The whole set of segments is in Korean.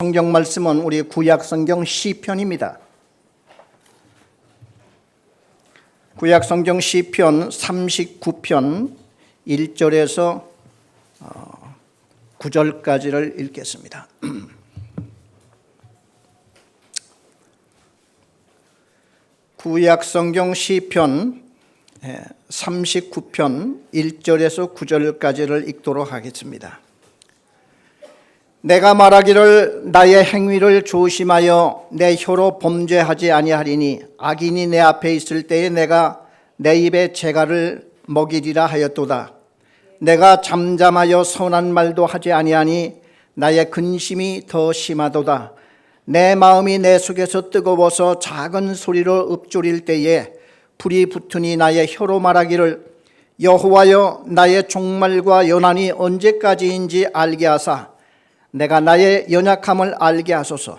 성경 말씀은 우리 구약 성경 시편입니다. 구약 성경 시편 39편 1절에서 9절까지를 읽겠습니다. 구약 성경 시편 39편 1절에서 9절까지를 읽도록 하겠습니다. 내가 말하기를 나의 행위를 조심하여 내 혀로 범죄하지 아니하리니 악인이 내 앞에 있을 때에 내가 내 입에 재갈을 먹이리라 하였도다. 내가 잠잠하여 선한 말도 하지 아니하니 나의 근심이 더 심하도다. 내 마음이 내 속에서 뜨거워서 작은 소리로 읊조릴 때에 불이 붙으니 나의 혀로 말하기를 여호와여 나의 종말과 연한이 언제까지인지 알게 하사 내가 나의 연약함을 알게 하소서.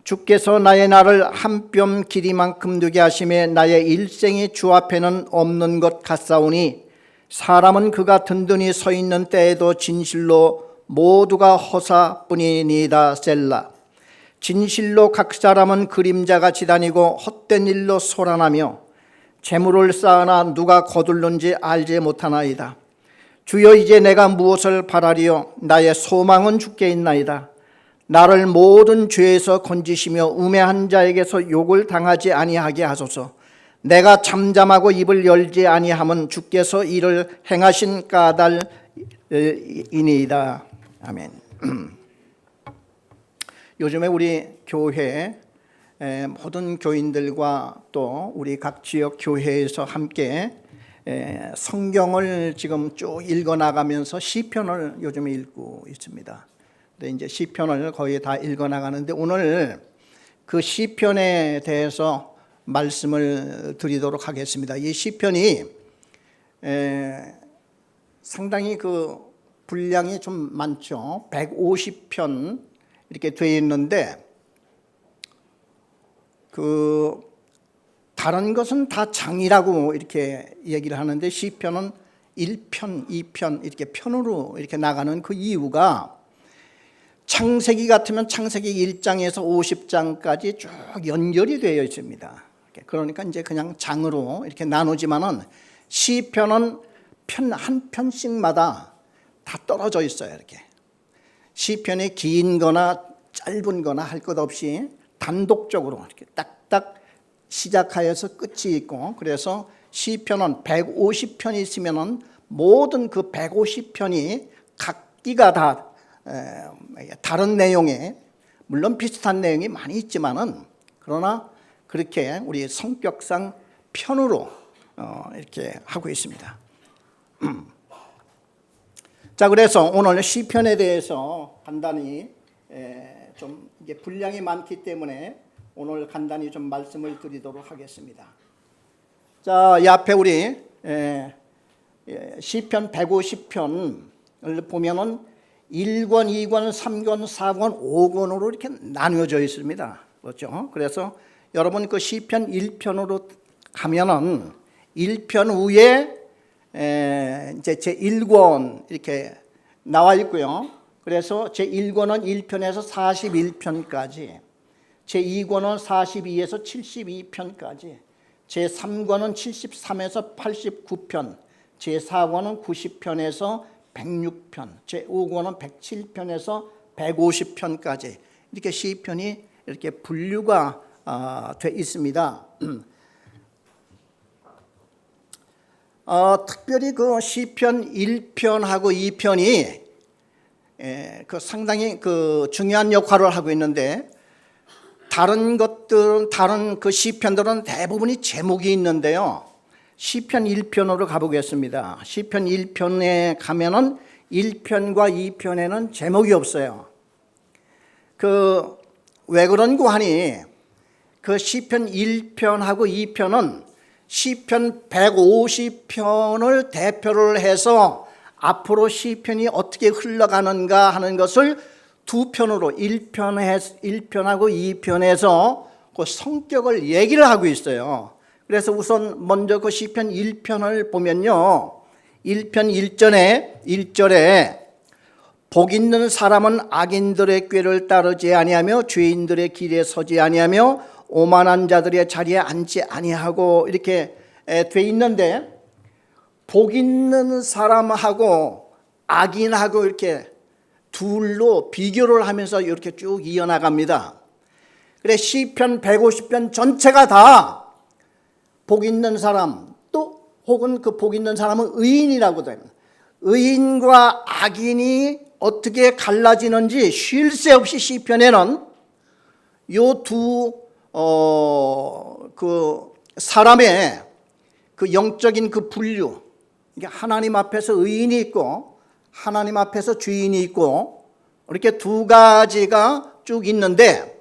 주께서 나의 날을 한 뼘 길이만큼 되게 하심에 나의 일생이 주 앞에는 없는 것 같사오니 사람은 그가 든든히 서 있는 때에도 진실로 모두가 허사뿐이니이다. 셀라. 진실로 각 사람은 그림자같이 다니고 헛된 일로 소란하며 재물을 쌓으나 누가 거둘는지 알지 못하나이다. 주여 이제 내가 무엇을 바라리요? 나의 소망은 주께 있나이다. 나를 모든 죄에서 건지시며 우매한 자에게서 욕을 당하지 아니하게 하소서. 내가 잠잠하고 입을 열지 아니함은 주께서 이를 행하신 까닭이니이다. 아멘. 요즘에 우리 교회 모든 교인들과 또 우리 각 지역 교회에서 함께 성경을 지금 쭉 읽어 나가면서 시편을 요즘에 읽고 있습니다. 근데 이제 시편을 거의 다 읽어 나가는데 오늘 그 시편에 대해서 말씀을 드리도록 하겠습니다. 이 시편이 상당히 그 분량이 좀 많죠. 150편 이렇게 되어 있는데 다른 것은 다 장이라고 이렇게 얘기를 하는데 시편은 1편, 2편 이렇게 편으로 이렇게 나가는 그 이유가 창세기 같으면 창세기 1장에서 50장까지 쭉 연결이 되어 있습니다. 그러니까 이제 그냥 장으로 이렇게 나누지만은 시편은 한 편씩마다 다 떨어져 있어요. 이렇게 시편이 긴 거나 짧은 거나 할 것 없이 단독적으로 이렇게 딱딱 시작하여서 끝이 있고, 그래서 시편은 150편이 있으면은 모든 그 150편이 각기가 다 다른 내용에, 물론 비슷한 내용이 많이 있지만은 그러나 그렇게 우리 성격상 편으로 이렇게 하고 있습니다. 자, 그래서 오늘 시편에 대해서 간단히 좀 이게 분량이 많기 때문에 오늘 간단히 좀 말씀을 드리도록 하겠습니다. 자, 이 앞에 우리 시편 150편을 보면은 1권, 2권, 3권, 4권, 5권으로 이렇게 나누어져 있습니다. 그렇죠? 그래서 여러분 그 시편 1편으로 가면은 1편 위에 이제 제 1권 이렇게 나와 있고요. 그래서 제 1권은 1편에서 41편까지, 제 2권은 42에서 72편까지, 제 3권은 73에서 89편, 제 4권은 90편에서 106편, 제 5권은 107편에서 150편까지 이렇게 시편이 이렇게 분류가 돼 있습니다. 특별히 그 시편 1편하고 2편이 그 상당히 그 중요한 역할을 하고 있는데, 다른 그 시편들은 대부분이 제목이 있는데요. 시편 1편으로 가보겠습니다. 시편 1편에 가면은 1편과 2편에는 제목이 없어요. 왜 그런고 하니, 그 시편 1편하고 2편은 시편 150편을 대표를 해서 앞으로 시편이 어떻게 흘러가는가 하는 것을 두 편으로 1편하고 2편에서 그 성격을 얘기를 하고 있어요. 그래서 우선 먼저 그 시편 1편을 보면요, 1편 1절에 복 있는 사람은 악인들의 꾀를 따르지 아니하며 죄인들의 길에 서지 아니하며 오만한 자들의 자리에 앉지 아니하고 이렇게 돼 있는데, 복 있는 사람하고 악인하고 이렇게 둘로 비교를 하면서 이렇게 쭉 이어나갑니다. 그래 시편 150편 전체가 다 복 있는 사람, 또 혹은 그 복 있는 사람은 의인이라고 됩니다. 의인과 악인이 어떻게 갈라지는지 쉴 새 없이 시편에는 요 두 그 사람의 그 영적인 그 분류, 하나님 앞에서 의인이 있고 하나님 앞에서 죄인이 있고 이렇게 두 가지가 쭉 있는데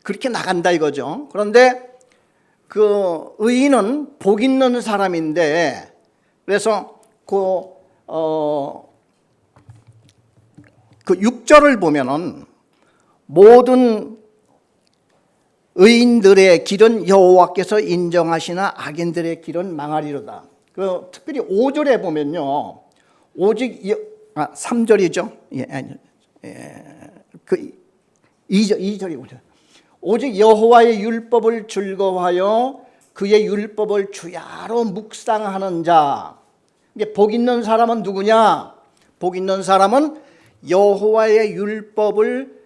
그렇게 나간다 이거죠. 그런데 그 의인은 복 있는 사람인데, 그래서 그 6절을 보면은 모든 의인들의 길은 여호와께서 인정하시나 악인들의 길은 망하리로다. 그 특별히 5절에 보면요, 오직 3절이죠. 그 2절이군요. 오직 여호와의 율법을 즐거워하여 그의 율법을 주야로 묵상하는 자. 이게 복 있는 사람은 누구냐? 복 있는 사람은 여호와의 율법을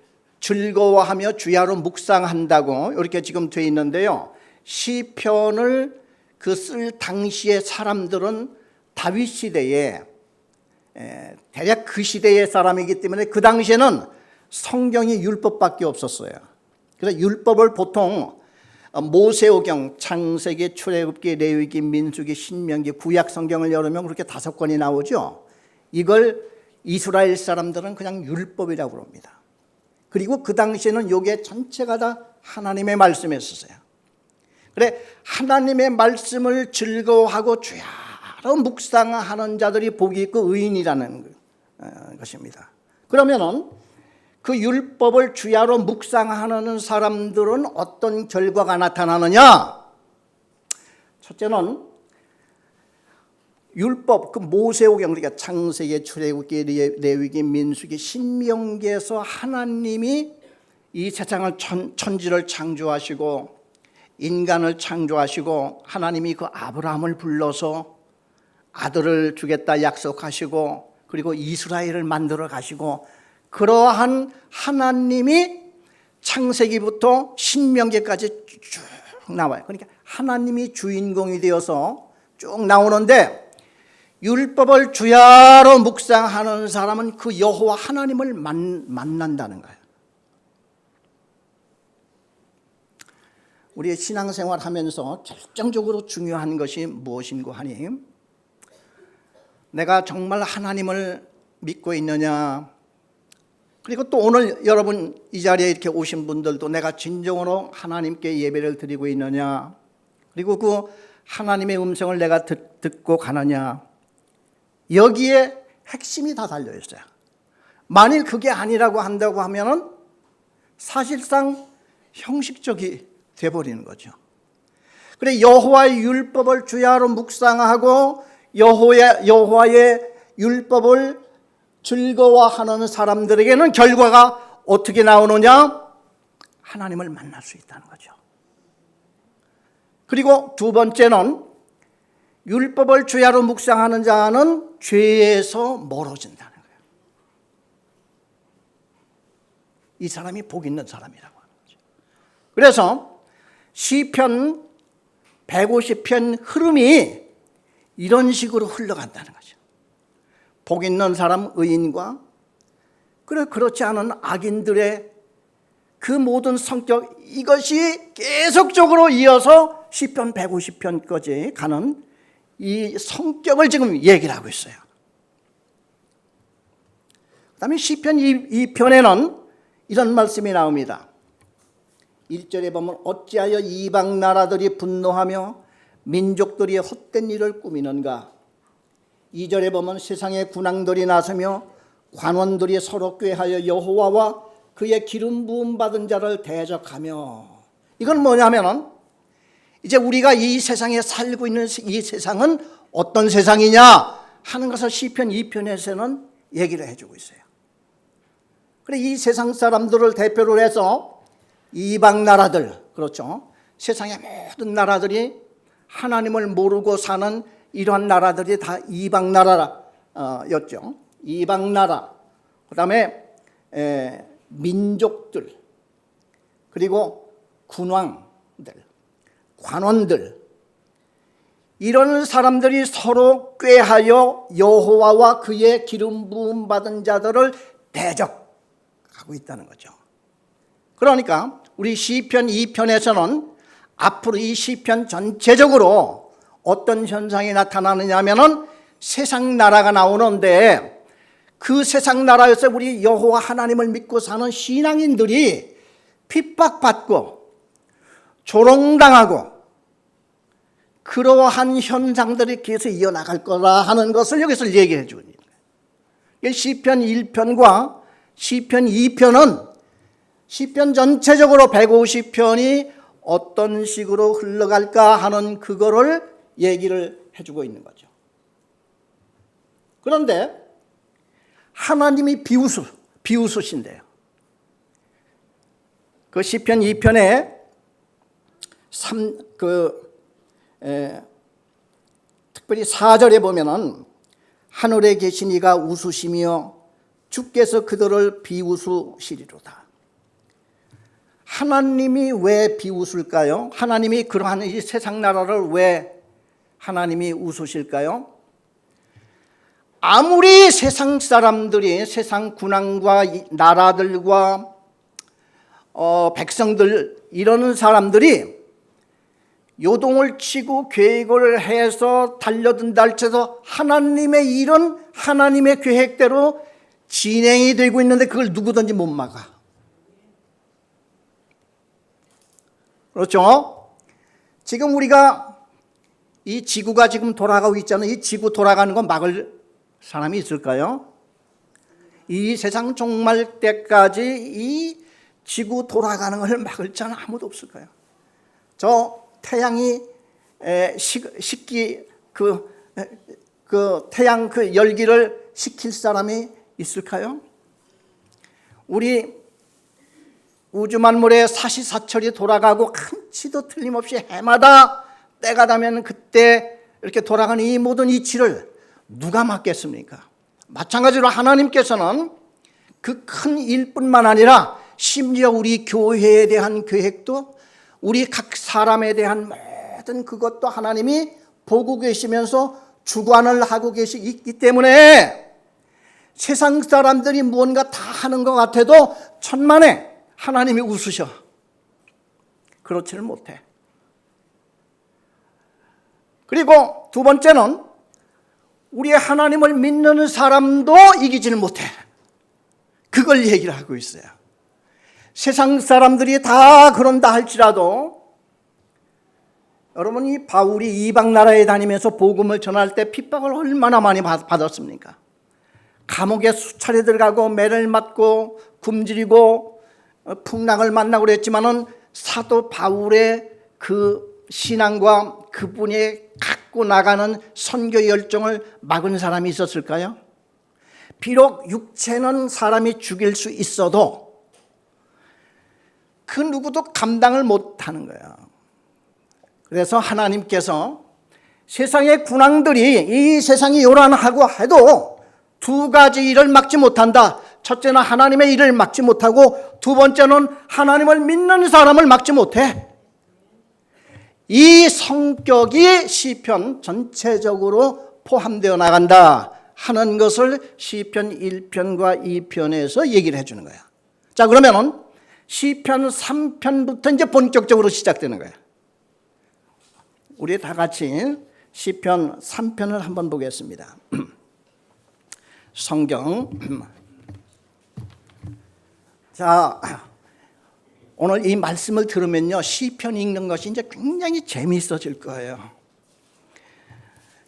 즐거워하며 주야로 묵상한다고 이렇게 지금 되어 있는데요. 시편을 그 쓸 당시의 사람들은 다윗 시대에 대략 그 시대의 사람이기 때문에 그 당시에는 성경이 율법밖에 없었어요. 그래서 율법을 보통 모세오경, 창세기, 출애굽기, 레위기, 민수기, 신명기, 구약 성경을 열으면 그렇게 5권이 나오죠. 이걸 이스라엘 사람들은 그냥 율법이라고 합니다. 그리고 그 당시에는 요게 전체가 다 하나님의 말씀이었어요. 그래 하나님의 말씀을 즐거워하고 주야로 묵상하는 자들이 복이 있고 의인이라는 것입니다. 그러면은 그 율법을 주야로 묵상하는 사람들은 어떤 결과가 나타나느냐? 첫째는 율법, 그 모세오경, 그러니까 창세기, 출애굽기, 레위기, 민수기, 신명기에서 하나님이 이 세상을 천지를 창조하시고 인간을 창조하시고 하나님이 그 아브라함을 불러서 아들을 주겠다 약속하시고 그리고 이스라엘을 만들어 가시고, 그러한 하나님이 창세기부터 신명기까지 쭉 나와요. 그러니까 하나님이 주인공이 되어서 쭉 나오는데, 율법을 주야로 묵상하는 사람은 그 여호와 하나님을 만난다는 거예요. 우리의 신앙생활 하면서 결정적으로 중요한 것이 무엇인고 하니, 내가 정말 하나님을 믿고 있느냐, 그리고 또 오늘 여러분 이 자리에 이렇게 오신 분들도 내가 진정으로 하나님께 예배를 드리고 있느냐, 그리고 그 하나님의 음성을 내가 듣고 가느냐, 여기에 핵심이 다 달려 있어요. 만일 그게 아니라고 한다고 하면은 사실상 형식적이 돼버리는 거죠. 그래 여호와의 율법을 주야로 묵상하고 여호와의 율법을 즐거워하는 사람들에게는 결과가 어떻게 나오느냐? 하나님을 만날 수 있다는 거죠. 그리고 두 번째는 율법을 주야로 묵상하는 자는 죄에서 멀어진다는 거예요. 이 사람이 복 있는 사람이라고 하는 거죠. 그래서 시편 150편 흐름이 이런 식으로 흘러간다는 거죠. 복 있는 사람 의인과 그렇지 않은 악인들의 그 모든 성격, 이것이 계속적으로 이어서 시편 150편까지 가는 이 성격을 지금 얘기를 하고 있어요. 그 다음에 시편 2편에는 이런 말씀이 나옵니다. 1절에 보면 어찌하여 이방 나라들이 분노하며 민족들이 헛된 일을 꾸미는가. 2절에 보면 세상의 군왕들이 나서며 관원들이 서로 꾀하여 여호와와 그의 기름 부음 받은 자를 대적하며. 이건 뭐냐면은 이제 우리가 이 세상에 살고 있는 이 세상은 어떤 세상이냐 하는 것을 시편 2편에서는 얘기를 해주고 있어요. 그래, 이 세상 사람들을 대표로 해서 이방 나라들, 그렇죠, 세상의 모든 나라들이 하나님을 모르고 사는 이러한 나라들이 다 이방 나라였죠. 이방 나라, 그 다음에 민족들, 그리고 군왕들, 관원들, 이런 사람들이 서로 꾀하여 여호와와 그의 기름 부음 받은 자들을 대적하고 있다는 거죠. 그러니까 우리 시편 2편에서는 앞으로 이 시편 전체적으로 어떤 현상이 나타나느냐 하면은 세상 나라가 나오는데, 그 세상 나라에서 우리 여호와 하나님을 믿고 사는 신앙인들이 핍박받고 조롱당하고 그러한 현상들이 계속 이어나갈 거라 하는 것을 여기서 얘기해 주는 거예요. 시편 1편과 시편 2편은 시편 전체적으로 150편이 어떤 식으로 흘러갈까 하는 그거를 얘기를 해주고 있는 거죠. 그런데 하나님이 비웃으신대요. 그 시편 2편에 특별히 4절에 보면은 하늘에 계신 이가 웃으시며 주께서 그들을 비웃으시리로다. 하나님이 왜 비웃을까요? 하나님이 그러한 이 세상 나라를 왜 하나님이 웃으실까요? 아무리 세상 사람들이, 세상 군왕과 나라들과 백성들, 이러는 사람들이 요동을 치고 계획을 해서 달려든다 할지라도 하나님의 일은 하나님의 계획대로 진행이 되고 있는데 그걸 누구든지 못 막아. 그렇죠? 지금 우리가 이 지구가 지금 돌아가고 있잖아요. 이 지구 돌아가는 거 막을 사람이 있을까요? 이 세상 종말 때까지 이 지구 돌아가는 걸 막을 자는 아무도 없을까요? 저 태양이 태양 그 열기를 식힐 사람이 있을까요? 우리 우주 만물의 사시사철이 돌아가고 한치도 틀림없이 해마다 때가 되면 그때 이렇게 돌아가는 이 모든 이치를 누가 막겠습니까? 마찬가지로 하나님께서는 그 큰 일뿐만 아니라 심지어 우리 교회에 대한 계획도, 우리 각 사람에 대한 모든 그것도 하나님이 보고 계시면서 주관을 하고 계시기 때문에 세상 사람들이 무언가 다 하는 것 같아도 천만에 하나님이 웃으셔. 그렇지를 못해. 그리고 두 번째는 우리 하나님을 믿는 사람도 이기지를 못해. 그걸 얘기를 하고 있어요. 세상 사람들이 다 그런다 할지라도, 여러분, 이 바울이 이방 나라에 다니면서 복음을 전할 때 핍박을 얼마나 많이 받았습니까? 감옥에 수차례 들어가고 매를 맞고 굶주리고 풍랑을 만나고 그랬지만은 사도 바울의 그 신앙과 그분이 갖고 나가는 선교 열정을 막은 사람이 있었을까요? 비록 육체는 사람이 죽일 수 있어도 그 누구도 감당을 못하는 거예요. 그래서 하나님께서 세상의 군왕들이 이 세상이 요란하고 해도 두 가지 일을 막지 못한다. 첫째는 하나님의 일을 막지 못하고, 두 번째는 하나님을 믿는 사람을 막지 못해. 이 성격이 시편 전체적으로 포함되어 나간다 하는 것을 시편 1편과 2편에서 얘기를 해주는 거야. 자, 그러면은 시편 3편부터 이제 본격적으로 시작되는 거야. 우리 다 같이 시편 3편을 한번 보겠습니다. 성경. 자, 오늘 이 말씀을 들으면요, 시편 읽는 것이 이제 굉장히 재미있어질 거예요.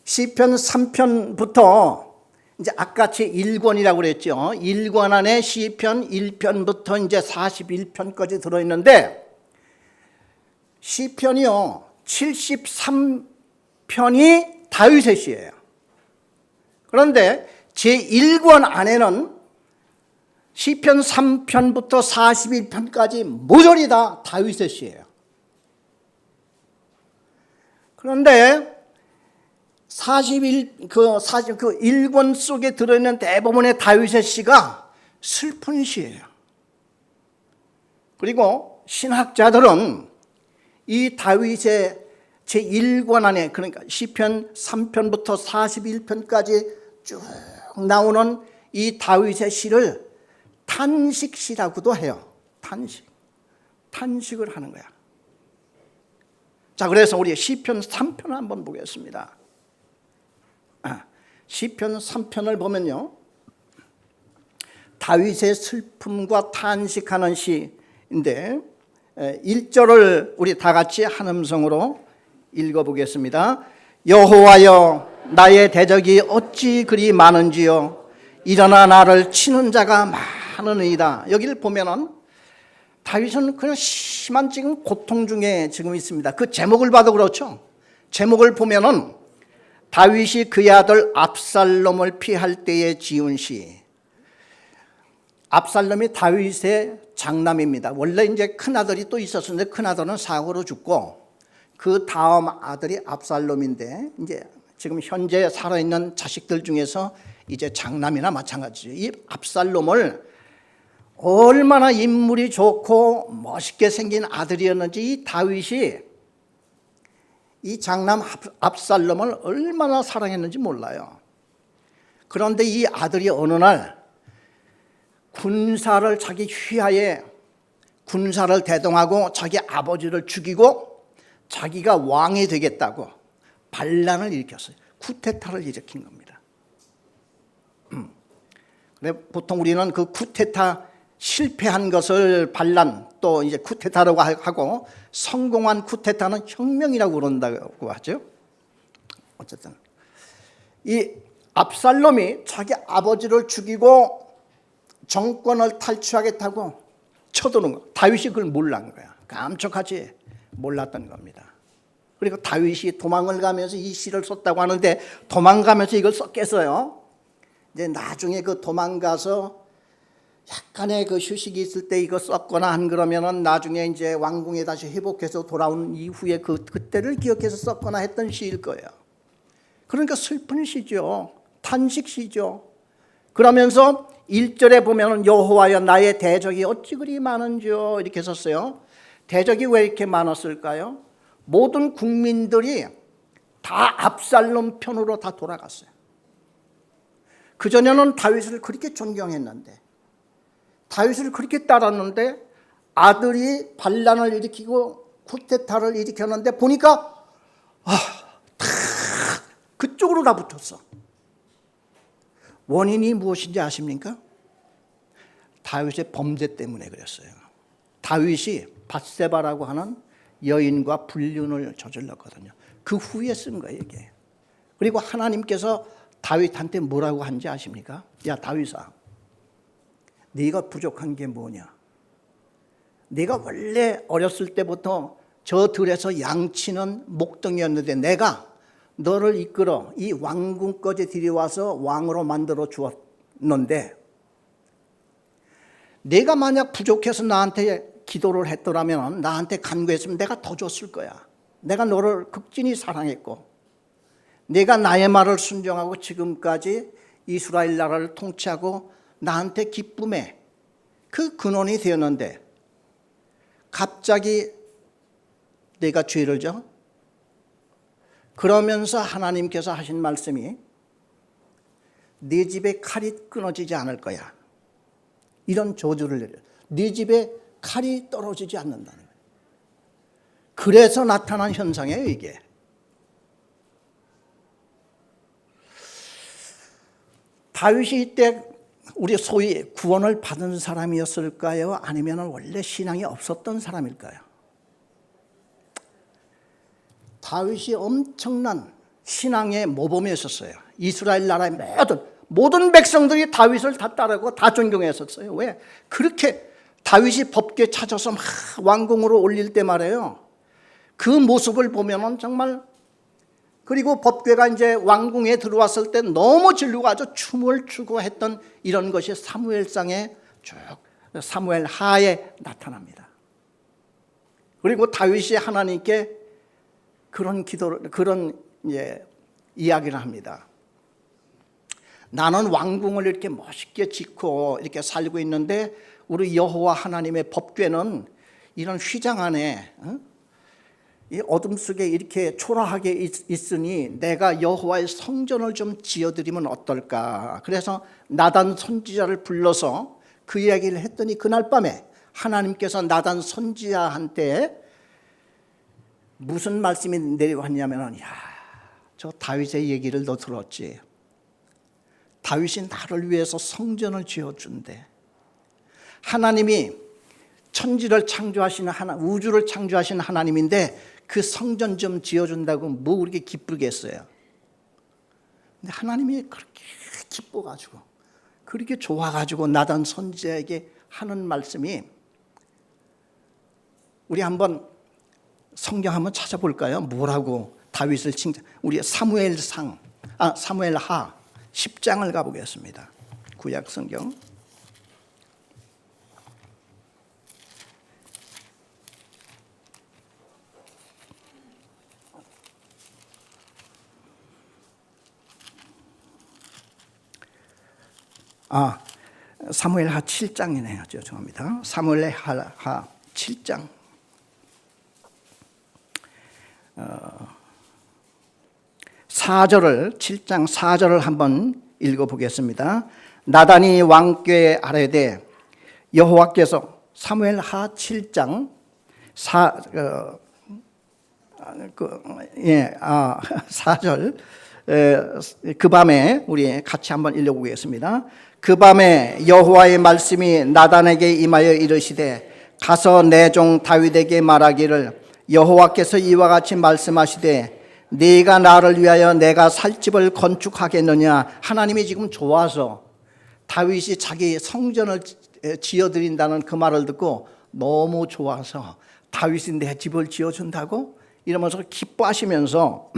시편 3편부터 이제 아까치 1권이라고 그랬죠. 1권 안에 시편 1편부터 이제 41편까지 들어있는데, 시편이요 73편이 다윗의 시예요. 그런데 제1권 안에는 시편 3편부터 41편까지 모조리 다 다윗의 시예요. 그런데 1권 속에 들어있는 대부분의 다윗의 시가 슬픈 시예요. 그리고 신학자들은 이 다윗의 제1권 안에, 그러니까 시편 3편부터 41편까지 쭉 나오는 이 다윗의 시를 탄식시라고도 해요. 탄식을 하는 거야. 자, 그래서 우리 시편 3편을 한번 보겠습니다. 시편 3편을 보면요, 다윗의 슬픔과 탄식하는 시인데 1절을 우리 다 같이 한 음성으로 읽어보겠습니다. 여호와여, 나의 대적이 어찌 그리 많은지요. 일어나 나를 치는 자가 많으니이다. 여기를 보면은 다윗은 그냥 심한 지금 고통 중에 지금 있습니다. 그 제목을 봐도 그렇죠. 제목을 보면은 다윗이 그의 아들 압살롬을 피할 때에 지은 시. 압살롬이 다윗의 장남입니다. 원래 이제 큰 아들이 또 있었는데 큰 아들은 사고로 죽고 그 다음 아들이 압살롬인데 이제 지금 현재 살아있는 자식들 중에서 이제 장남이나 마찬가지죠. 이 압살롬을 얼마나 인물이 좋고 멋있게 생긴 아들이었는지 이 다윗이 이 장남 압살롬을 얼마나 사랑했는지 몰라요. 그런데 이 아들이 어느 날 군사를 자기 휘하에 군사를 대동하고 자기 아버지를 죽이고 자기가 왕이 되겠다고 반란을 일으켰어요. 쿠데타를 일으킨 겁니다. 보통 우리는 그 쿠데타 실패한 것을 반란, 또 이제 쿠데타라고 하고 성공한 쿠데타는 혁명이라고 그런다고 하죠. 어쨌든 이 압살롬이 자기 아버지를 죽이고 정권을 탈취하겠다고 쳐드는 거. 다윗이 그걸 몰랐는 거야. 깜짝하지 몰랐던 겁니다. 그리고 다윗이 도망을 가면서 이 시를 썼다고 하는데 도망가면서 이걸 썼겠어요. 이제 나중에 그 도망가서 약간의 그 휴식이 있을 때 이거 썼거나 한 그러면은 나중에 이제 왕궁에 다시 회복해서 돌아온 이후에 그때를 기억해서 썼거나 했던 시일 거예요. 그러니까 슬픈 시죠. 탄식 시죠. 그러면서 1절에 보면은 여호와여, 나의 대적이 어찌 그리 많은지요 이렇게 썼어요. 대적이 왜 이렇게 많았을까요? 모든 국민들이 다 압살롬 편으로 다 돌아갔어요. 그전에는 다윗을 그렇게 존경했는데, 다윗을 그렇게 따랐는데 아들이 반란을 일으키고 쿠데타를 일으켰는데 보니까 다 그쪽으로 다 붙었어. 원인이 무엇인지 아십니까? 다윗의 범죄 때문에 그랬어요. 다윗이 밧세바라고 하는 여인과 불륜을 저질렀거든요. 그 후에 쓴 거예요, 이게. 그리고 하나님께서 다윗한테 뭐라고 한지 아십니까? 야, 다윗아, 네가 부족한 게 뭐냐? 네가 원래 어렸을 때부터 저 들에서 양치는 목동이었는데 내가 너를 이끌어 이 왕궁까지 들여와서 왕으로 만들어 주었는데, 내가 만약 부족해서 나한테 기도를 했더라면, 나한테 간구했으면 내가 더 줬을 거야. 내가 너를 극진히 사랑했고 내가 나의 말을 순종하고 지금까지 이스라엘 나라를 통치하고 나한테 기쁨의 그 근원이 되었는데 갑자기 내가 죄를 져? 그러면서 하나님께서 하신 말씀이 네 집에 칼이 끊어지지 않을 거야. 이런 저주를 내려. 네 집에 칼이 떨어지지 않는다는 거예요. 그래서 나타난 현상이에요, 이게. 다윗이 이때 우리 소위 구원을 받은 사람이었을까요? 아니면 원래 신앙이 없었던 사람일까요? 다윗이 엄청난 신앙의 모범이었어요. 이스라엘 나라의 모든 백성들이 다윗을 다 따르고 다 존경했었어요. 왜? 그렇게 다윗이 법궤 찾아서 막 왕궁으로 올릴 때 말이에요. 그 모습을 보면은 정말, 그리고 법궤가 이제 왕궁에 들어왔을 때 너무 진루가 아주 춤을 추고 했던 이런 것이 사무엘상에 쭉 사무엘 하에 나타납니다. 그리고 다윗이 하나님께 그런 이야기를 합니다. 나는 왕궁을 이렇게 멋있게 짓고 이렇게 살고 있는데 우리 여호와 하나님의 법궤는 이런 휘장 안에 이 어둠 속에 이렇게 초라하게 있으니 내가 여호와의 성전을 좀 지어드리면 어떨까. 그래서 나단 선지자를 불러서 그 이야기를 했더니 그날 밤에 하나님께서 나단 선지자한테 무슨 말씀이 내려왔냐면, 저 다윗의 얘기를 너 들었지? 다윗이 나를 위해서 성전을 지어준대. 하나님이 천지를 창조하시는 우주를 창조하시는 하나님인데 그 성전 좀 지어준다고 뭐 그렇게 기쁘겠어요? 근데 하나님이 그렇게 기뻐가지고 그렇게 좋아가지고 나단 선지자에게 하는 말씀이, 우리 한번 성경 한번 찾아볼까요? 뭐라고 다윗을 칭찬. 우리 사무엘하 10장을 가보겠습니다. 구약 성경. 사무엘하 7장이네요. 죄송합니다. 사무엘하 7장. 7장 4절을 한번 읽어보겠습니다. 나단이 왕께 아뢰되 여호와께서, 사무엘하 7장 4절. 그 밤에 우리 같이 한번 읽어보겠습니다. 그 밤에 여호와의 말씀이 나단에게 임하여 이르시되 가서 내 종 다윗에게 말하기를 여호와께서 이와 같이 말씀하시되 네가 나를 위하여 내가 살 집을 건축하겠느냐. 하나님이 지금 좋아서 다윗이 자기 성전을 지어드린다는 그 말을 듣고 너무 좋아서 다윗이 내 집을 지어준다고 이러면서 기뻐하시면서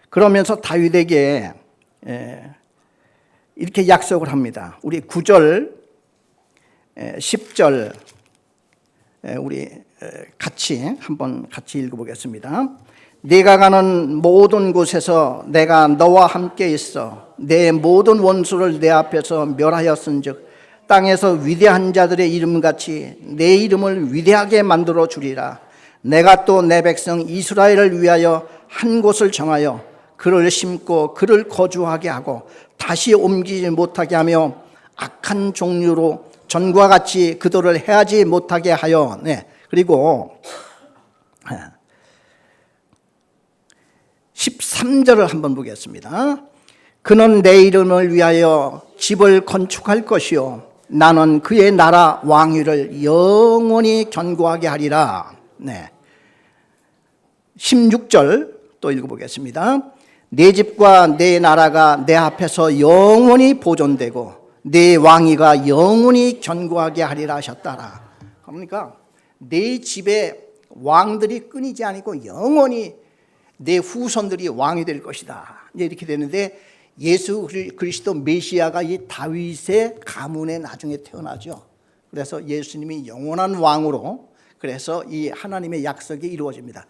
그러면서 다윗에게 이렇게 약속을 합니다. 우리 9절 10절 우리 같이 읽어보겠습니다. 네가 가는 모든 곳에서 내가 너와 함께 있어 내 모든 원수를 내 앞에서 멸하였은즉 땅에서 위대한 자들의 이름같이 내 이름을 위대하게 만들어 주리라. 내가 또 내 백성 이스라엘을 위하여 한 곳을 정하여 그를 심고 그를 거주하게 하고 다시 옮기지 못하게 하며 악한 종류로 전과 같이 그들을 해하지 못하게 하여. 그리고 13절을 한번 보겠습니다. 그는 내 이름을 위하여 집을 건축할 것이요 나는 그의 나라 왕위를 영원히 견고하게 하리라. 16절 또 읽어보겠습니다. 내 집과 내 나라가 내 앞에서 영원히 보존되고 내 왕위가 영원히 견고하게 하리라 하셨다라. 그러니까 내 집에 왕들이 끊이지 않고 영원히 내 후손들이 왕이 될 것이다. 이렇게 되는데 예수 그리스도 메시아가 이 다윗의 가문에 나중에 태어나죠. 그래서 예수님이 영원한 왕으로, 그래서 이 하나님의 약속이 이루어집니다.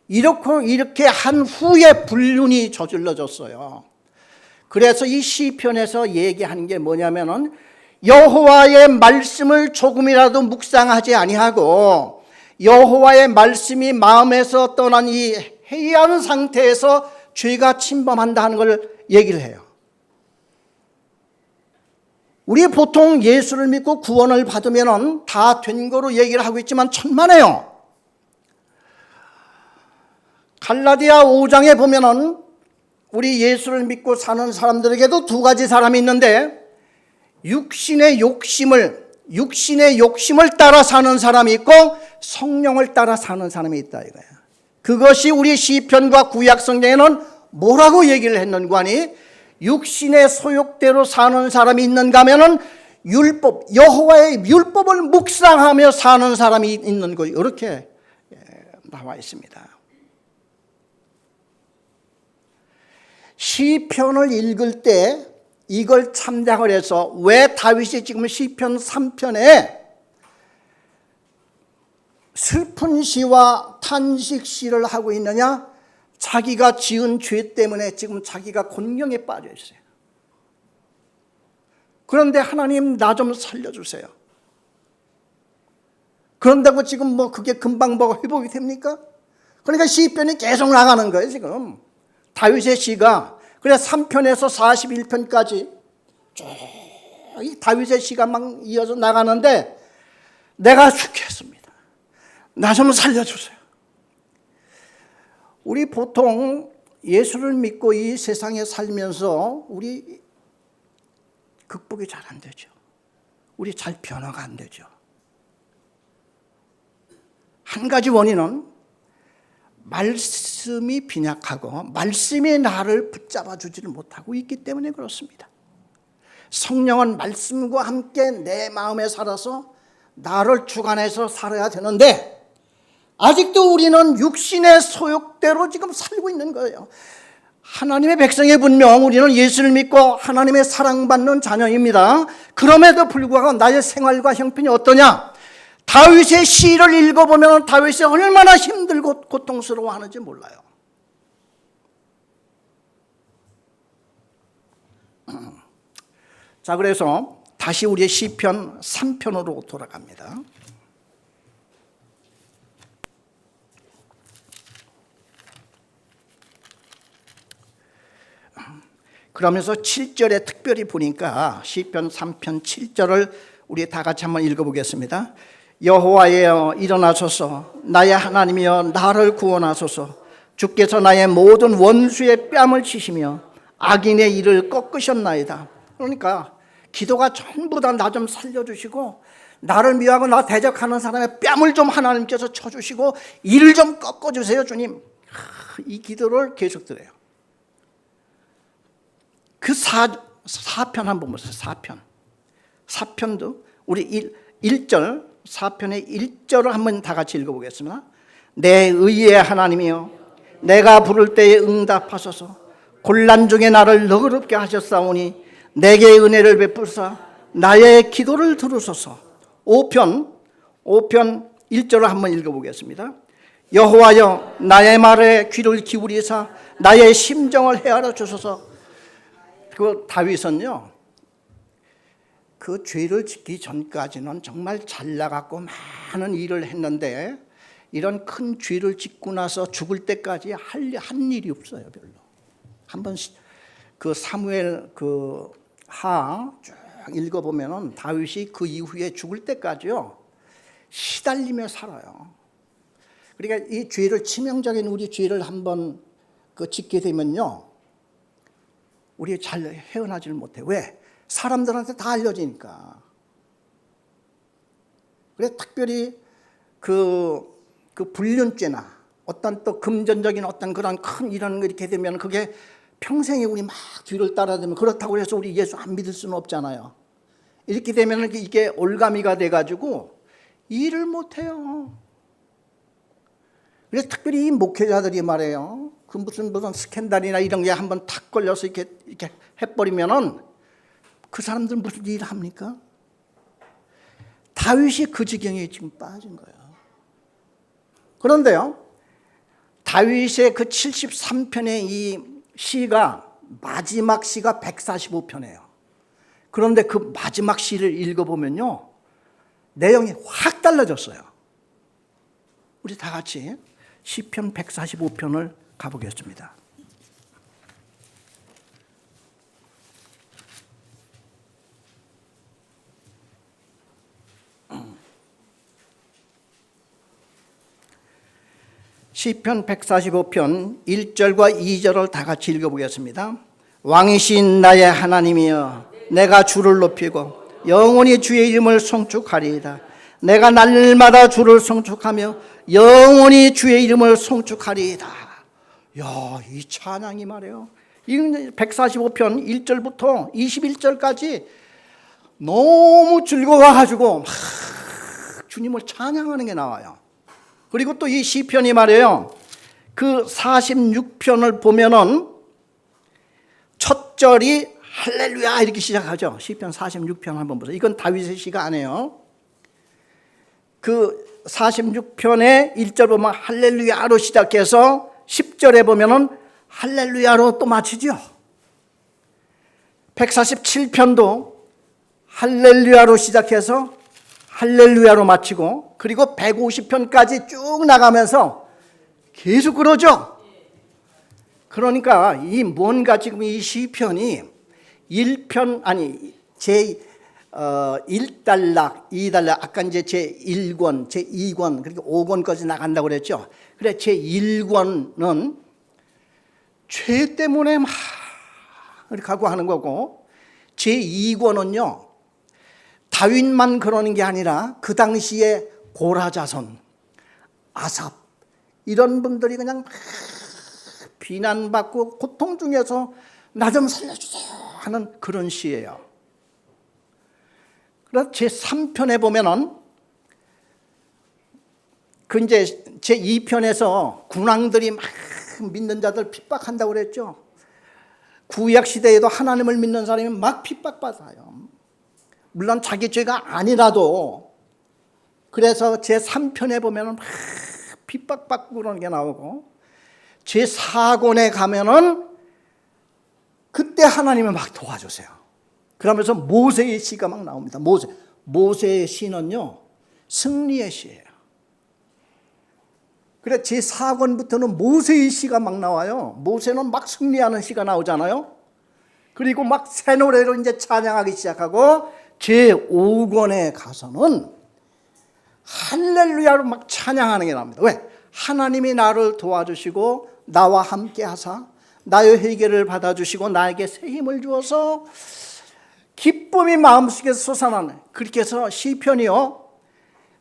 이렇게 한 후에 불륜이 저질러졌어요. 그래서 이 시편에서 얘기하는 게 뭐냐면은 여호와의 말씀을 조금이라도 묵상하지 아니하고 여호와의 말씀이 마음에서 떠난 이 해이한 상태에서 죄가 침범한다는 걸 얘기를 해요. 우리 보통 예수를 믿고 구원을 받으면 다 된 거로 얘기를 하고 있지만 천만에요. 갈라디아 5장에 보면은 우리 예수를 믿고 사는 사람들에게도 두 가지 사람이 있는데 육신의 욕심을 따라 사는 사람이 있고 성령을 따라 사는 사람이 있다 이거예요. 그것이 우리 시편과 구약 성경에는 뭐라고 얘기를 했는가 하니 육신의 소욕대로 사는 사람이 있는가 하면은 여호와의 율법을 묵상하며 사는 사람이 있는 거 이렇게 나와 있습니다. 시편을 읽을 때 이걸 참작을 해서 왜 다윗이 지금 시편 3편에 슬픈 시와 탄식 시를 하고 있느냐? 자기가 지은 죄 때문에 지금 자기가 곤경에 빠져 있어요. 그런데 하나님 나 좀 살려주세요. 그런다고 지금 뭐 그게 금방 뭐 회복이 됩니까? 그러니까 시편이 계속 나가는 거예요 지금. 다윗의 시가 그래 3편에서 41편까지 쭉 다윗의 시가 막 이어서 나가는데 내가 죽겠습니다. 나 좀 살려주세요. 우리 보통 예수를 믿고 이 세상에 살면서 우리 극복이 잘 안 되죠. 우리 잘 변화가 안 되죠. 한 가지 원인은 말씀이 빈약하고 말씀이 나를 붙잡아 주지를 못하고 있기 때문에 그렇습니다. 성령은 말씀과 함께 내 마음에 살아서 나를 주관해서 살아야 되는데 아직도 우리는 육신의 소욕대로 지금 살고 있는 거예요. 하나님의 백성의 분명 우리는 예수를 믿고 하나님의 사랑받는 자녀입니다. 그럼에도 불구하고 나의 생활과 형편이 어떠냐? 다윗의 시를 읽어보면 다윗이 얼마나 힘들고 고통스러워하는지 몰라요. 자, 그래서 다시 우리의 시편 3편으로 돌아갑니다. 그러면서 7절에 특별히 보니까 시편 3편 7절을 우리 다 같이 한번 읽어보겠습니다. 여호와여 일어나소서, 나의 하나님이여 나를 구원하소서. 주께서 나의 모든 원수의 뺨을 치시며 악인의 일을 꺾으셨나이다. 그러니까 기도가 전부 다 나 좀 살려주시고 나를 미워하고 나 대적하는 사람의 뺨을 좀 하나님께서 쳐주시고 일을 좀 꺾어주세요 주님. 이 기도를 계속 드려요. 그 4편 한번 보세요. 4편도 우리 1절 4편의 1절을 한번 다 같이 읽어보겠습니다. 내 의의 하나님이여 내가 부를 때에 응답하소서. 곤란 중에 나를 너그럽게 하셨사오니 내게 은혜를 베푸사 나의 기도를 들으소서. 5편 1절을 한번 읽어보겠습니다. 여호와여 나의 말에 귀를 기울이사 나의 심정을 헤아려 주소서. 그 다윗은요, 그 죄를 짓기 전까지는 정말 잘 나갔고 많은 일을 했는데 이런 큰 죄를 짓고 나서 죽을 때까지 한 일이 없어요. 별로. 한번 그 사무엘 그 하 쭉 읽어보면은 다윗이 그 이후에 죽을 때까지요 시달리며 살아요. 그러니까 이 죄를 치명적인 우리 죄를 한번 그 짓게 되면요 우리 잘 헤어나지를 못해. 왜? 사람들한테 다 알려지니까. 그래 특별히 그 불륜죄나 어떤 또 금전적인 어떤 그런 큰 이런 거 이렇게 되면 그게 평생에 우리 막 뒤를 따라다니면 그렇다고 해서 우리 예수 안 믿을 수는 없잖아요. 이렇게 되면 이게 올가미가 돼가지고 일을 못해요. 그래서 특별히 이 목회자들이 말해요. 그 무슨 스캔들이나 이런 게 한번 탁 걸려서 이렇게 해버리면은 그 사람들은 무슨 일을 합니까? 다윗이 그 지경에 지금 빠진 거예요. 그런데요, 다윗의 그 73편의 이 시가 마지막 시가 145편이에요. 그런데 그 마지막 시를 읽어보면요, 내용이 확 달라졌어요. 우리 다 같이 시편 145편을 가보겠습니다. 시편 145편 1절과 2절을 다 같이 읽어보겠습니다. 왕이신 나의 하나님이여 내가 주를 높이고 영원히 주의 이름을 송축하리이다. 내가 날마다 주를 송축하며 영원히 주의 이름을 송축하리이다. 야, 이 찬양이 말이에요. 이 145편 1절부터 21절까지 너무 즐거워가지고 막 주님을 찬양하는 게 나와요. 그리고 또 이 시편이 말이에요. 그 46편을 보면은 첫 절이 할렐루야 이렇게 시작하죠. 시편 46편 한번 보세요. 이건 다윗의 시가 아니에요. 그 46편의 1절 보면 할렐루야로 시작해서 10절에 보면은 할렐루야로 또 마치죠. 147편도 할렐루야로 시작해서 할렐루야로 마치고, 그리고 150편까지 쭉 나가면서 계속 그러죠. 그러니까 이 뭔가 지금 이 시편이 1편 아니 제 1단락, 2단락, 아까 이제 제 1권, 제 2권, 그리고 5권까지 나간다고 그랬죠. 그래 제 1권은 죄 때문에 막 이렇게 하고 하는 거고, 제 2권은요 다윗만 그러는 게 아니라 그 당시에 고라자손, 아삽 이런 분들이 그냥 막 비난받고 고통 중에서 나 좀 살려주세요 하는 그런 시예요. 그래서 제 3편에 보면은 그 이제 제 2편에서 군왕들이 막 믿는 자들 핍박한다고 그랬죠. 구약 시대에도 하나님을 믿는 사람이 막 핍박받아요. 물론 자기 죄가 아니라도. 그래서 제 3편에 보면은 막 핍박받고 그런 게 나오고, 제 4권에 가면은 그때 하나님을 막 도와주세요. 그러면서 모세의 시가 막 나옵니다. 모세의 시는요 승리의 시예요. 그래 제 4권부터는 모세의 시가 막 나와요. 모세는 막 승리하는 시가 나오잖아요. 그리고 막 새 노래로 이제 찬양하기 시작하고, 제 5권에 가서는 할렐루야로 막 찬양하는 게 나옵니다. 왜? 하나님이 나를 도와주시고 나와 함께 하사 나의 회개를 받아주시고 나에게 새 힘을 주어서 기쁨이 마음속에서 솟아나는, 그렇게 해서 시편이요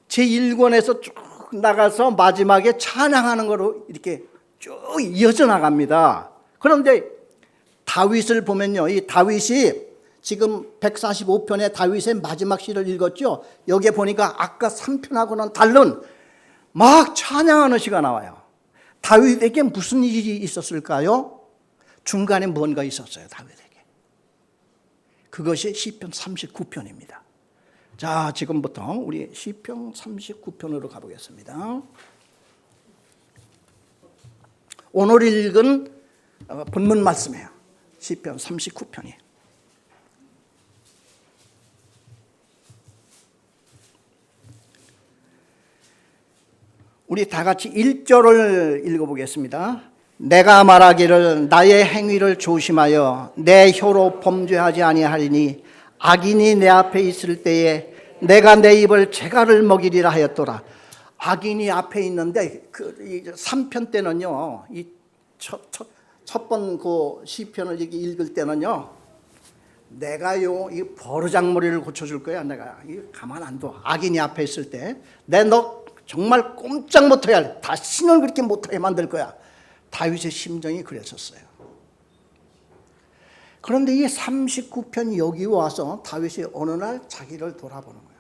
제 1권에서 쭉 나가서 마지막에 찬양하는 거로 이렇게 쭉 이어져 나갑니다. 그런데 다윗을 보면요, 이 다윗이 지금 145편의 다윗의 마지막 시를 읽었죠. 여기에 보니까 아까 3편하고는 다른 막 찬양하는 시가 나와요. 다윗에게 무슨 일이 있었을까요? 중간에 뭔가 있었어요, 다윗에게. 그것이 시편 39편입니다. 자, 지금부터 우리 시편 39편으로 가보겠습니다. 오늘 읽은 본문 말씀이에요. 시편 39편이. 우리 다 같이 1절을 읽어보겠습니다. 내가 말하기를 나의 행위를 조심하여 내 혀로 범죄하지 아니하리니 악인이 내 앞에 있을 때에 내가 내 입을 재갈을 먹이리라 하였더라. 악인이 앞에 있는데 그 3편 때는요, 이 첫 번 그 시편을 읽을 때는요, 내가요 이 버르장머리를 고쳐줄 거야. 내가 이 가만 안 둬. 악인이 앞에 있을 때 내 너 정말 꼼짝 못하게 할, 다시는 그렇게 못하게 만들 거야. 다윗의 심정이 그랬었어요. 그런데 이 39편 여기 와서 다윗이 어느 날 자기를 돌아보는 거야.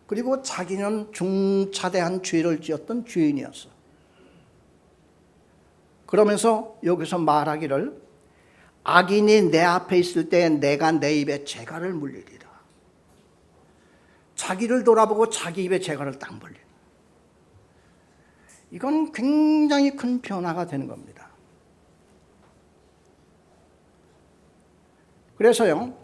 그리고 자기는 중차대한 죄를 지었던 죄인이었어. 그러면서 여기서 말하기를 악인이 내 앞에 있을 때 내가 내 입에 재갈을 물리리라. 자기를 돌아보고 자기 입에 재갈을 딱 물리는, 이건 굉장히 큰 변화가 되는 겁니다. 그래서요,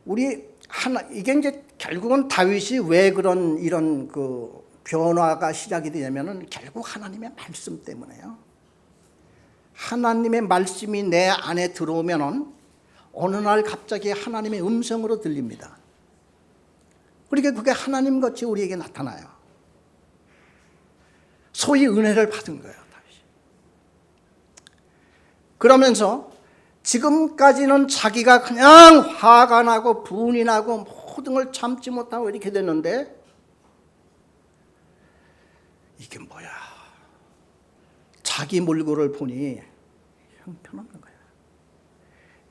이게 이제 결국은 다윗이 왜 이런 그 변화가 시작이 되냐면은 결국 하나님의 말씀 때문에요. 하나님의 말씀이 내 안에 들어오면은 어느 날 갑자기 하나님의 음성으로 들립니다. 그러니까 그게 하나님 같이 우리에게 나타나요. 소위 은혜를 받은 거예요, 다윗이. 그러면서 지금까지는 자기가 그냥 화가 나고 분이 나고 모든 걸 참지 못하고 이렇게 됐는데, 이게 뭐야? 자기 몰골을 보니 형편없는 거야.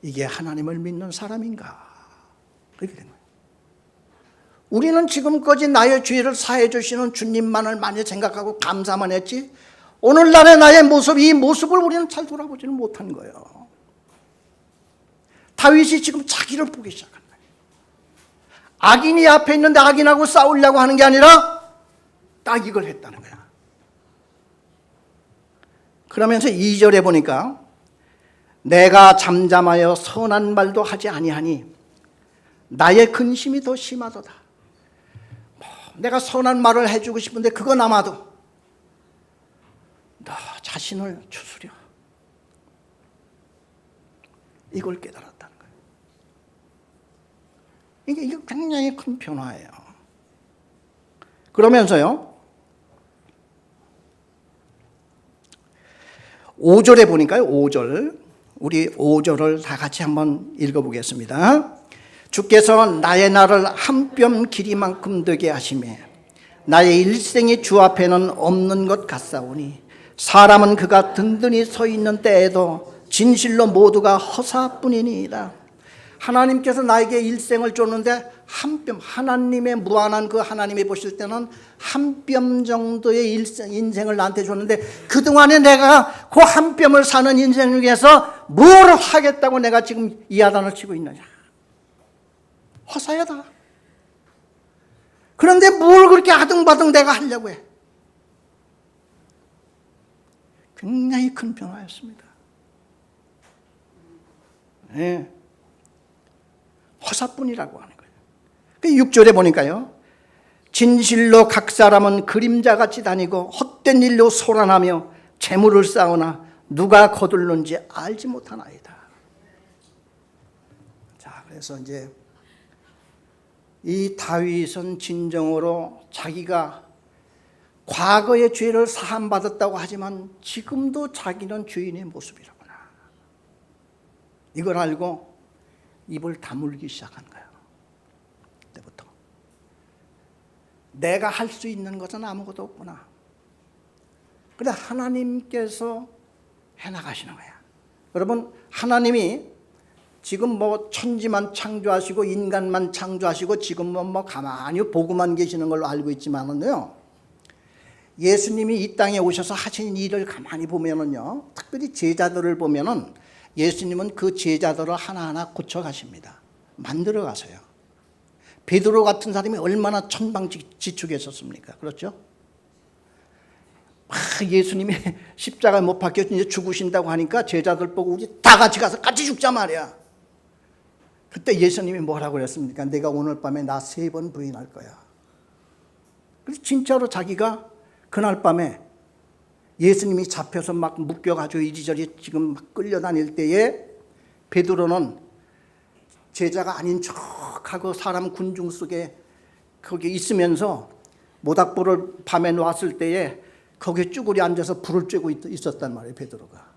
이게 하나님을 믿는 사람인가? 그렇게 된 거예요. 우리는 지금까지 나의 죄를 사해 주시는 주님만을 많이 생각하고 감사만 했지, 오늘날의 나의 모습, 이 모습을 우리는 잘 돌아보지는 못한 거예요. 다윗이 지금 자기를 보기 시작한 거예요. 악인이 앞에 있는데 악인하고 싸우려고 하는 게 아니라 딱 이걸 했다는 거야. 그러면서 2절에 보니까 내가 잠잠하여 선한 말도 하지 아니하니 나의 근심이 더 심하도다. 내가 선한 말을 해주고 싶은데 그건 아마도 너 자신을 추스려. 이걸 깨달았다는 거예요. 이게 굉장히 큰 변화예요. 그러면서요 5절에 보니까요 5절 우리 5절을 다 같이 한번 읽어보겠습니다. 주께서 나의 날을 한 뼘 길이만큼 되게 하시며 나의 일생이 주 앞에는 없는 것 같사오니 사람은 그가 든든히 서 있는 때에도 진실로 모두가 허사뿐이니이다. 하나님께서 나에게 일생을 줬는데 한 뼘, 하나님의 무한한 그 하나님이 보실 때는 한 뼘 정도의 인생을 나한테 줬는데 그동안에 내가 그 한 뼘을 사는 인생을 위해서 뭘 하겠다고 내가 지금 이 야단을 치고 있느냐. 허사야다. 그런데 뭘 그렇게 아등바등 내가 하려고 해. 굉장히 큰 변화였습니다. 네. 허사뿐이라고 하는 거예요. 6절에 보니까요. 진실로 각 사람은 그림자같이 다니고 헛된 일로 소란하며 재물을 쌓으나 누가 거둘는지 알지 못하나이다. 자, 그래서 이제 이 다윗은 진정으로 자기가 과거의 죄를 사함받았다고 하지만 지금도 자기는 죄인의 모습이라구나. 이걸 알고 입을 다물기 시작한 거예요. 그때부터 내가 할 수 있는 것은 아무것도 없구나. 그런데 하나님께서 해나가시는 거야. 여러분, 하나님이 지금 뭐 천지만 창조하시고 인간만 창조하시고 지금은 뭐 가만히 보고만 계시는 걸로 알고 있지만은요, 예수님이 이 땅에 오셔서 하신 일을 가만히 보면은요, 특별히 제자들을 보면은 예수님은 그 제자들을 하나하나 고쳐가십니다. 만들어 가세요. 베드로 같은 사람이 얼마나 천방지축했었습니까? 그렇죠? 예수님이 십자가에 못 박혀 이제 죽으신다고 하니까 제자들 보고 우리 다 같이 가서 같이 죽자 말이야. 그때 예수님이 뭐라고 그랬습니까? 내가 오늘 밤에 나 3번 부인할 거야. 그래서 진짜로 자기가 그날 밤에 예수님이 잡혀서 막 묶여가지고 이리저리 지금 막 끌려다닐 때에 베드로는 제자가 아닌 척하고 사람 군중 속에 거기 있으면서 모닥불을 밤에 놓았을 때에 거기에 쭈그리 앉아서 불을 쬐고 있었단 말이에요, 베드로가.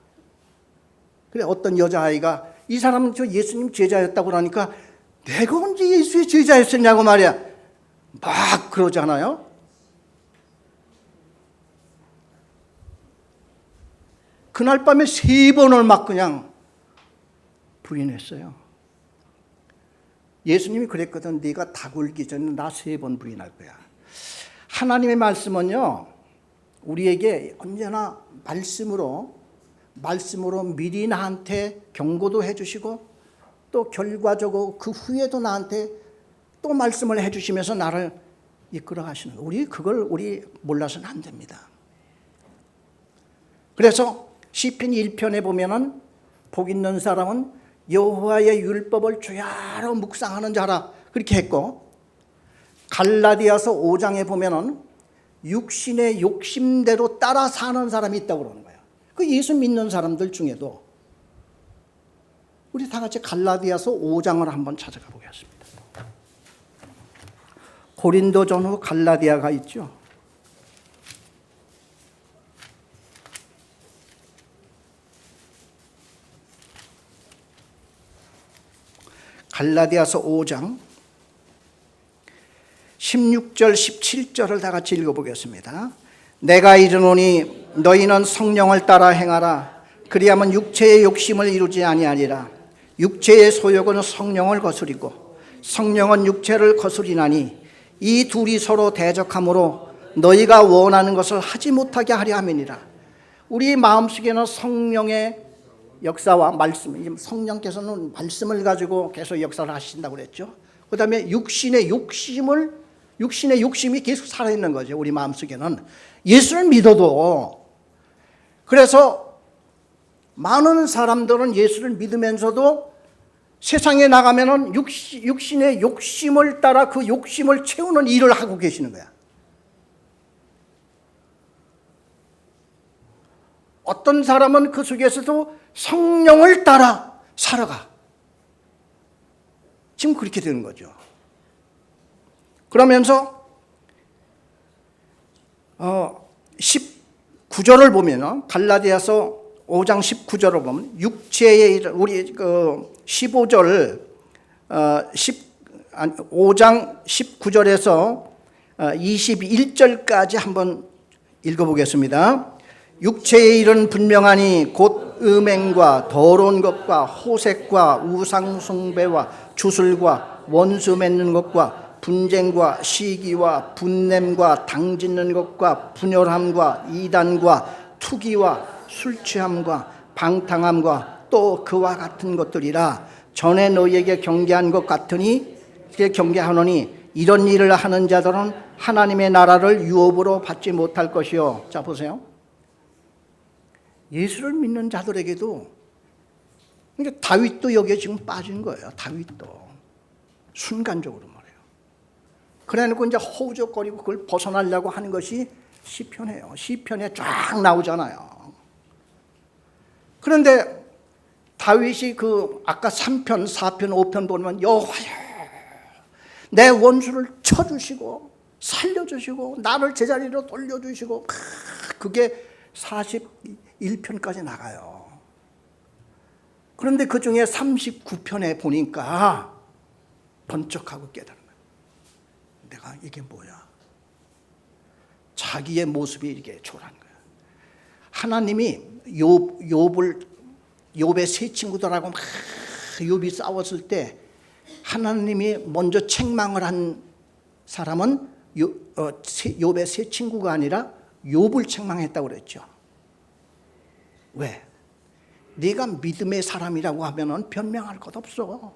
그래 어떤 여자아이가 이 사람은 저 예수님 제자였다고 그러니까 내가 언제 예수의 제자였었냐고 말이야. 막 그러잖아요. 그날 밤에 3번을 막 그냥 부인했어요. 예수님이 그랬거든. 네가 다 굴기 전에 나 3번 부인할 거야. 하나님의 말씀은요, 우리에게 언제나 말씀으로 미리 나한테 경고도 해주시고 또 결과적으로 그 후에도 나한테 또 말씀을 해주시면서 나를 이끌어 가시는 거예요. 우리 몰라서는 안 됩니다. 그래서 시편 1편에 보면은 복 있는 사람은 여호와의 율법을 주야로 묵상하는 자라 그렇게 했고, 갈라디아서 5장에 보면은 육신의 욕심대로 따라 사는 사람이 있다고 그러는 거예요. 그 예수 믿는 사람들 중에도 우리 다 같이 갈라디아서 5장을 한번 찾아가 보겠습니다. 고린도 전후 갈라디아가 있죠. 갈라디아서 5장 16절 17절을 다 같이 읽어보겠습니다. 내가 이르노니 너희는 성령을 따라 행하라. 그리하면 육체의 욕심을 이루지 아니하리라. 육체의 소욕은 성령을 거스리고 성령은 육체를 거스리나니 이 둘이 서로 대적하므로 너희가 원하는 것을 하지 못하게 하려 함이니라. 우리 마음속에는 성령의 역사와 말씀, 성령께서는 말씀을 가지고 계속 역사를 하신다고 그랬죠. 그 다음에 육신의 욕심이 계속 살아있는 거죠. 우리 마음속에는. 예수를 믿어도. 그래서 많은 사람들은 예수를 믿으면서도 세상에 나가면은 육신의 욕심을 따라 그 욕심을 채우는 일을 하고 계시는 거야. 어떤 사람은 그 속에서도 성령을 따라 살아가. 지금 그렇게 되는 거죠. 그러면서 19절을 보면 갈라디아서 5장 19절을 보면 육체의 일, 우리 15절 5장 19절에서 21절까지 한번 읽어보겠습니다. 육체의 일은 분명하니 곧 음행과 더러운 것과 호색과 우상숭배와 주술과 원수 맺는 것과 분쟁과 시기와 분냄과 당짓는 것과 분열함과 이단과 투기와 술취함과 방탕함과 또 그와 같은 것들이라. 전에 너희에게 경계한 것 같으니 경계하노니 이런 일을 하는 자들은 하나님의 나라를 유업으로 받지 못할 것이요. 자 보세요. 예수를 믿는 자들에게도, 그러니까 다윗도 여기에 지금 빠진 거예요. 다윗도 순간적으로 말해요. 그래놓고 이제 허우적거리고 그걸 벗어나려고 하는 것이 시편이에요. 시편에 쫙 나오잖아요. 그런데 다윗이 아까 3편, 4편, 5편 보면 여호와여 내 원수를 쳐주시고 살려주시고 나를 제자리로 돌려주시고, 그게 41편까지 나가요. 그런데 그 중에 39편에 보니까 번쩍하고 깨달은 거예요. 내가 이게 뭐야? 자기의 모습이 이렇게 초라한 거예요. 하나님이 욥의 세 친구들하고 막 욥이 싸웠을 때 하나님이 먼저 책망을 한 사람은 욥의 세 친구가 아니라 욥을 책망했다고 그랬죠. 왜? 네가 믿음의 사람이라고 하면은 변명할 것 없어.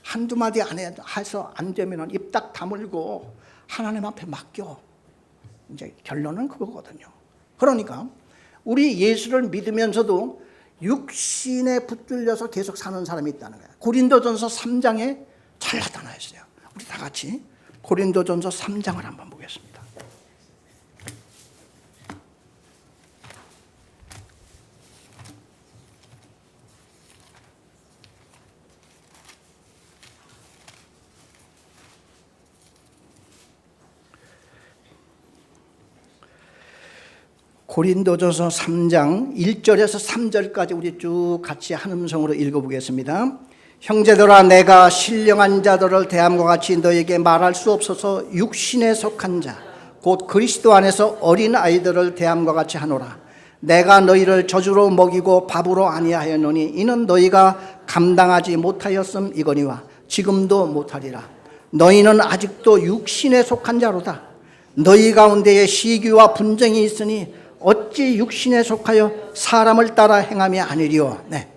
한두 마디 안 해서 안 되면은 입 딱 다물고 하나님 앞에 맡겨. 이제 결론은 그거거든요. 그러니까 우리 예수를 믿으면서도 육신에 붙들려서 계속 사는 사람이 있다는 거예요. 고린도전서 3장에 잘 나타나 있어요. 우리 다 같이 고린도전서 3장을 한번 보겠습니다. 고린도전서 3장 1절에서 3절까지 우리 쭉 같이 한 음성으로 읽어보겠습니다. 형제들아 내가 신령한 자들을 대함과 같이 너에게 말할 수 없어서 육신에 속한 자 곧 그리스도 안에서 어린 아이들을 대함과 같이 하노라. 내가 너희를 저주로 먹이고 밥으로 아니하였노니 이는 너희가 감당하지 못하였음 이거니와 지금도 못하리라. 너희는 아직도 육신에 속한 자로다. 너희 가운데에 시기와 분쟁이 있으니 어찌 육신에 속하여 사람을 따라 행함이 아니리요. 네.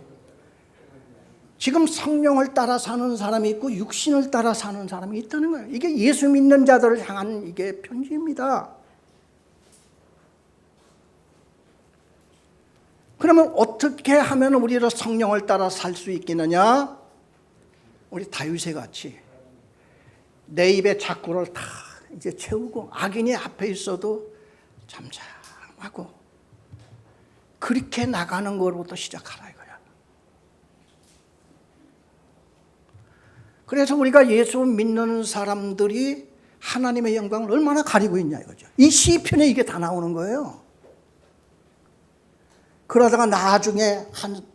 지금 성령을 따라 사는 사람이 있고 육신을 따라 사는 사람이 있다는 거예요. 이게 예수 믿는 자들을 향한 이게 편지입니다. 그러면 어떻게 하면 우리를 성령을 따라 살 수 있겠느냐? 우리 다윗의 같이 내 입에 자꾸를 다 이제 채우고 악인이 앞에 있어도 잠잠하고 그렇게 나가는 것부터 시작하라 이거야. 그래서 우리가 예수 믿는 사람들이 하나님의 영광을 얼마나 가리고 있냐 이거죠. 이 시편에 이게 다 나오는 거예요. 그러다가 나중에 한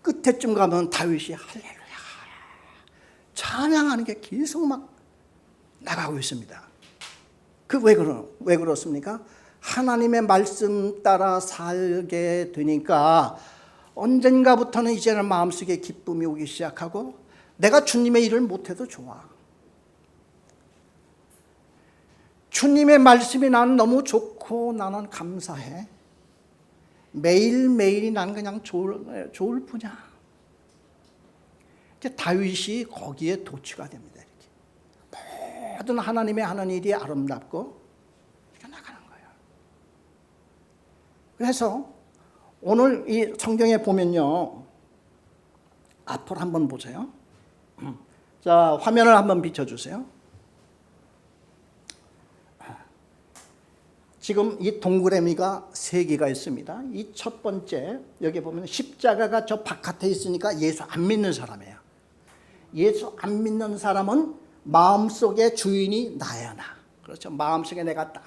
끝에쯤 가면 다윗이 할렐루야 찬양하는 게 계속 막 나가고 있습니다. 왜 그렇습니까? 하나님의 말씀 따라 살게 되니까 언젠가부터는 이제는 마음속에 기쁨이 오기 시작하고 내가 주님의 일을 못해도 좋아. 주님의 말씀이 나는 너무 좋고 나는 감사해. 매일매일이 난 그냥 좋을 뿐이야. 이제 다윗이 거기에 도취가 됩니다. 이렇게. 모든 하나님의 하는 일이 아름답고 이렇게 나가는 거예요. 그래서 오늘 이 성경에 보면요. 앞으로 한번 보세요. 자, 화면을 한번 비춰주세요. 지금 이 동그라미가 3개가 있습니다. 이 첫 번째, 여기 보면 십자가가 저 바깥에 있으니까 예수 안 믿는 사람이에요. 예수 안 믿는 사람은 마음속에 주인이 나야 나. 그렇죠. 마음속에 내가 딱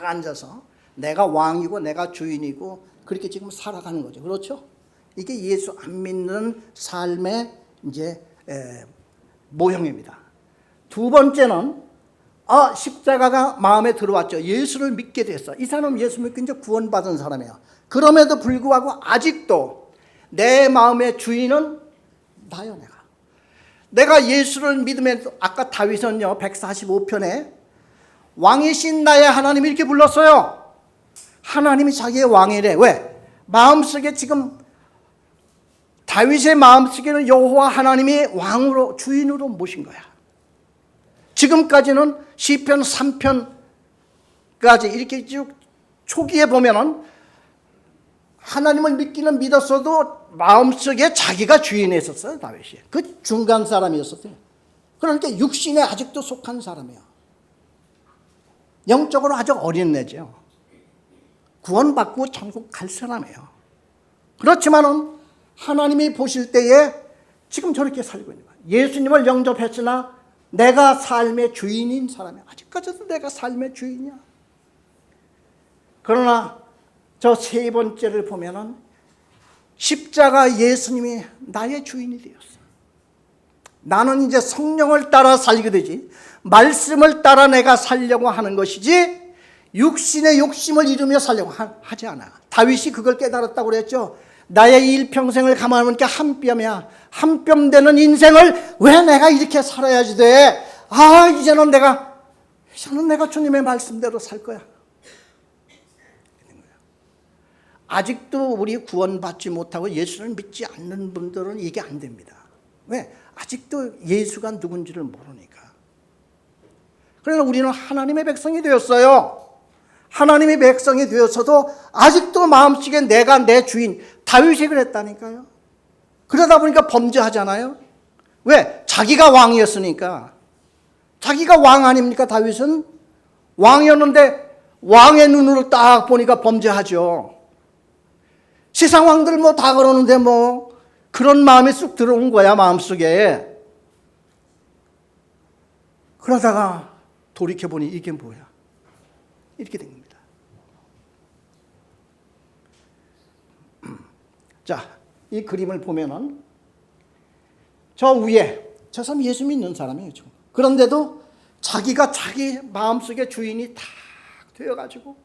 앉아서 내가 왕이고 내가 주인이고 그렇게 지금 살아가는 거죠. 그렇죠. 이게 예수 안 믿는 삶의 이제 모형입니다. 두 번째는 십자가가 마음에 들어왔죠. 예수를 믿게 됐어. 이 사람은 예수 믿고 이제 구원받은 사람이에요. 그럼에도 불구하고 아직도 내 마음의 주인은 나요. 내가 예수를 믿으면 아까 다윗은요 145편에 왕이신 나의 하나님 이렇게 불렀어요. 하나님이 자기의 왕이래. 왜? 마음속에 지금 다윗의 마음속에는 여호와 하나님이 왕으로 주인으로 모신 거야. 지금까지는 시편 3편까지 이렇게 쭉 초기에 보면은 하나님을 믿기는 믿었어도 마음속에 자기가 주인이었어요. 다윗이. 그 중간 사람이었어요. 그러니까 육신에 아직도 속한 사람이에요. 영적으로 아주 어린 애죠. 구원받고 천국 갈 사람이에요. 그렇지만은 하나님이 보실 때에 지금 저렇게 살고 있는 거예요. 예수님을 영접했으나 내가 삶의 주인인 사람이야. 아직까지도 내가 삶의 주인이야. 그러나 저 세 번째를 보면은 십자가 예수님이 나의 주인이 되었어. 나는 이제 성령을 따라 살게 되지 말씀을 따라 내가 살려고 하는 것이지 육신의 욕심을 이루며 살려고 하지 않아. 다윗이 그걸 깨달았다고 그랬죠. 나의 일평생을 감안하니까 한 뼘이야. 한 뼘 되는 인생을 왜 내가 이렇게 살아야지 돼? 이제는 내가 주님의 말씀대로 살 거야. 아직도 우리 구원받지 못하고 예수를 믿지 않는 분들은 이게 안 됩니다. 왜? 아직도 예수가 누군지를 모르니까. 그러나 우리는 하나님의 백성이 되었어요. 하나님의 백성이 되었어도 아직도 마음속에 내가 내 주인, 다윗이 그랬다니까요. 그러다 보니까 범죄하잖아요. 왜? 자기가 왕이었으니까. 자기가 왕 아닙니까? 다윗은 왕이었는데 왕의 눈으로 딱 보니까 범죄하죠. 세상 왕들 다 그러는데 그런 마음이 쑥 들어온 거야, 마음속에. 그러다가 돌이켜보니 이게 뭐야? 이렇게 된 겁니다. 자, 이 그림을 보면은 저 위에 저 사람 예수 믿는 사람이에요. 그런데도 자기가 자기 마음속에 주인이 탁 되어가지고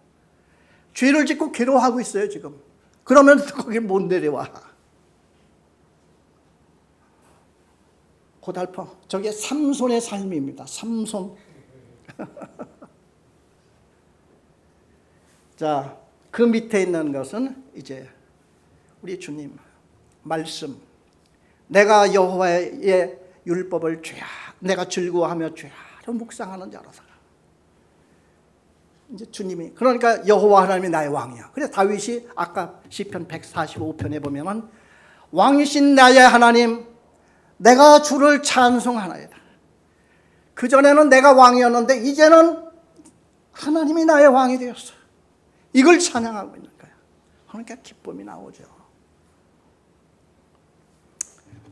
죄를 짓고 괴로워하고 있어요, 지금. 그러면 거기 못 내려와. 고달퍼. 저게 삼손의 삶입니다. 삼손. 자, 그 밑에 있는 것은 이제 우리 주님 말씀. 내가 여호와의 율법을 내가 즐거워하며 죄하러 묵상하는 자로서. 이제 주님이 그러니까 여호와 하나님이 나의 왕이야. 그래서 다윗이 아까 시편 145편에 보면은 왕이신 나의 하나님 내가 주를 찬송하나이다. 그전에는 내가 왕이었는데 이제는 하나님이 나의 왕이 되었어. 이걸 찬양하고 있는 거야. 그러니까 기쁨이 나오죠.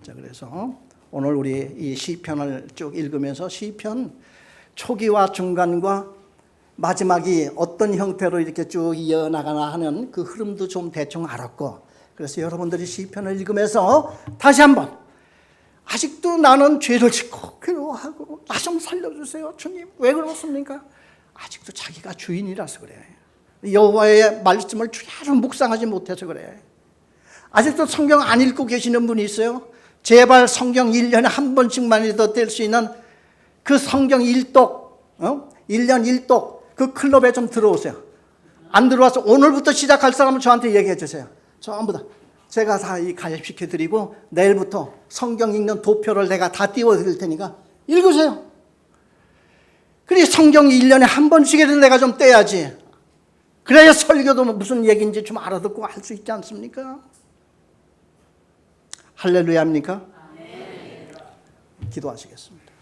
자, 그래서 오늘 우리 이 시편을 쭉 읽으면서 시편 초기와 중간과 마지막이 어떤 형태로 이렇게 쭉 이어나가나 하는 그 흐름도 좀 대충 알았고, 그래서 여러분들이 시편을 읽으면서 다시 한번 아직도 나는 죄를 짓고 괴로워하고 나 좀 살려주세요. 주님 왜 그렇습니까? 아직도 자기가 주인이라서 그래. 여호와의 말씀을 주야로 묵상하지 못해서 그래. 아직도 성경 안 읽고 계시는 분이 있어요? 제발 성경 1년에 한 번씩만이라도 뗄 수 있는 그 성경 일독, 1년 1독 그 클럽에 좀 들어오세요. 안 들어와서 오늘부터 시작할 사람은 저한테 얘기해 주세요. 전부 다. 제가 다 가입시켜 드리고 내일부터 성경 읽는 도표를 내가 다 띄워 드릴 테니까 읽으세요. 그래 성경이 1년에 한 번씩이라도 내가 좀 떼야지. 그래야 설교도 무슨 얘기인지 좀 알아듣고 할 수 있지 않습니까? 할렐루야입니까? 기도하시겠습니다.